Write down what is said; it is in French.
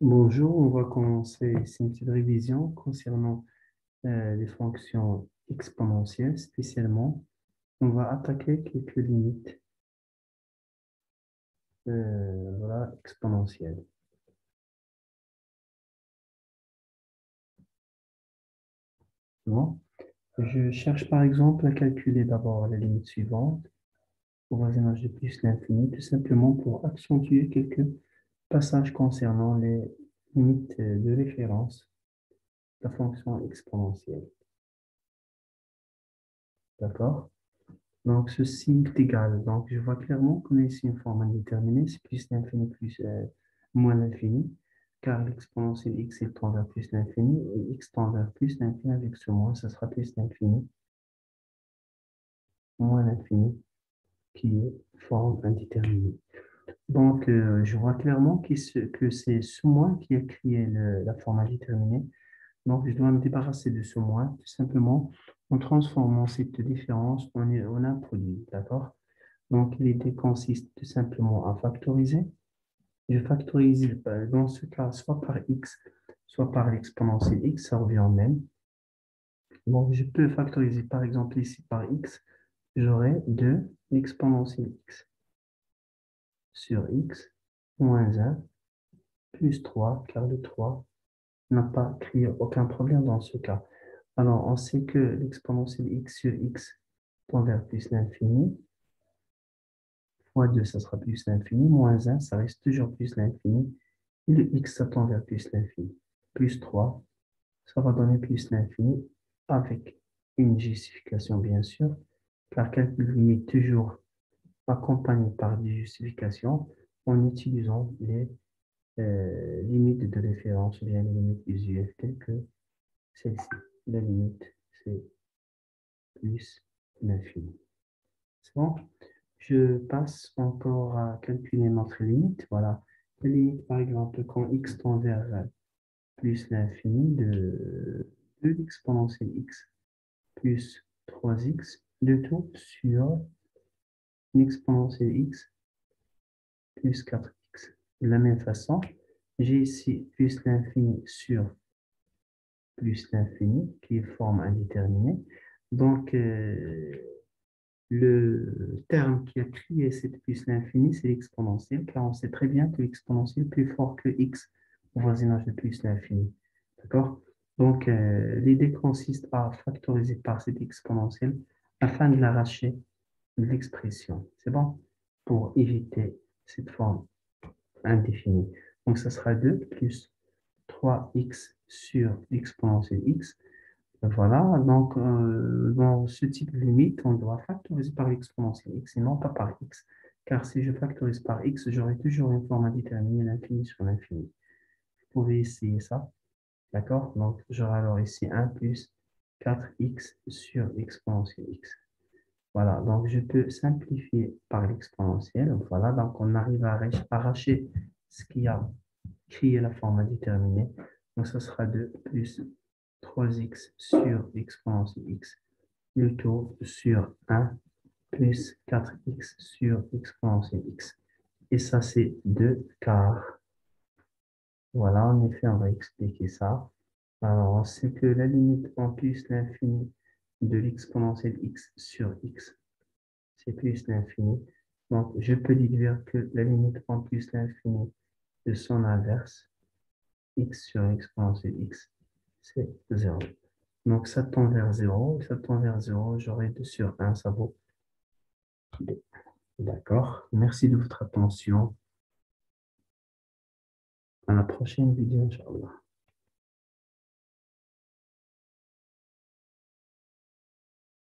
Bonjour, on va commencer ici une petite révision concernant les fonctions exponentielles. Spécialement, on va attaquer quelques limites voilà, exponentielles. Bon. Je cherche par exemple à calculer d'abord la limite suivante au voisinage de plus l'infini, tout simplement pour accentuer quelques passages concernant les limites de référence de la fonction exponentielle. D'accord? Donc, ceci est égal. Donc, je vois clairement qu'on a ici une forme indéterminée, c'est plus l'infini plus moins l'infini, car l'exponentielle x il tend vers plus l'infini, et x tend vers plus l'infini avec ce moins, ça sera plus l'infini, moins l'infini, qui est forme indéterminée. Donc, je vois clairement que c'est ce moins qui a créé la forme indéterminée. Donc, je dois me débarrasser de ce moins, tout simplement en transformant cette différence en un produit, d'accord? Donc, l'idée consiste tout simplement à factoriser. Je factorise dans ce cas soit par x, soit par l'exponentielle x, ça revient au même. Donc, je peux factoriser par exemple ici par x, j'aurai 2 l'exponentielle x sur x moins 1 plus 3, car le 3 n'a pas créé aucun problème dans ce cas. Alors, on sait que l'exponentielle x sur x tend vers plus l'infini, fois 2, ça sera plus l'infini, moins 1, ça reste toujours plus l'infini, et le x, ça tend vers plus l'infini. Plus 3, ça va donner plus l'infini, avec une justification, bien sûr, car calcul limite toujours accompagné par des justifications en utilisant les limites de référence, ou bien les limites usuelles, telles que celle-ci. La limite, c'est plus l'infini. C'est bon? Je passe encore à calculer notre limite. Voilà. La limite, par exemple, quand x tend vers plus l'infini de l'exponentielle x plus 3x, le tout sur l'exponentielle x plus 4x. De la même façon, j'ai ici plus l'infini sur plus l'infini, qui est forme indéterminée. Donc, le terme qui a créé cette plus l'infini, c'est l'exponentielle, car on sait très bien que l'exponentielle est plus fort que x au voisinage de plus l'infini. D'accord? Donc, l'idée consiste à factoriser par cette exponentielle afin de l'arracher de l'expression. C'est bon? Pour éviter cette forme indéfinie. Donc, ça sera 2 plus 3x sur l'exponentielle x. Voilà, donc dans ce type de limite, on doit factoriser par l'exponentielle x et non pas par x. Car si je factorise par x, j'aurai toujours une forme indéterminée, l'infini sur l'infini. Vous pouvez essayer ça, d'accord? Donc, j'aurai alors ici 1 plus 4x sur l'exponentielle x. Voilà, donc je peux simplifier par l'exponentielle. Voilà, donc on arrive à arracher ce qui a créé la forme indéterminée. Donc, ce sera 2 plus 3x sur l'exponentielle x, le tout sur 1 plus 4x sur l'exponentielle x. Et ça, c'est 2 car. Voilà, en effet, on va expliquer ça. Alors, on sait que la limite en plus l'infini de l'exponentielle x sur x, c'est plus l'infini. Donc, je peux déduire que la limite en plus l'infini de son inverse, x sur exponentielle x, c'est 0. Donc, ça tend vers 0, ça tend vers 0, j'aurai 2 sur 1, ça vaut 2. D'accord. Merci de votre attention. À la prochaine vidéo, Inch'Allah.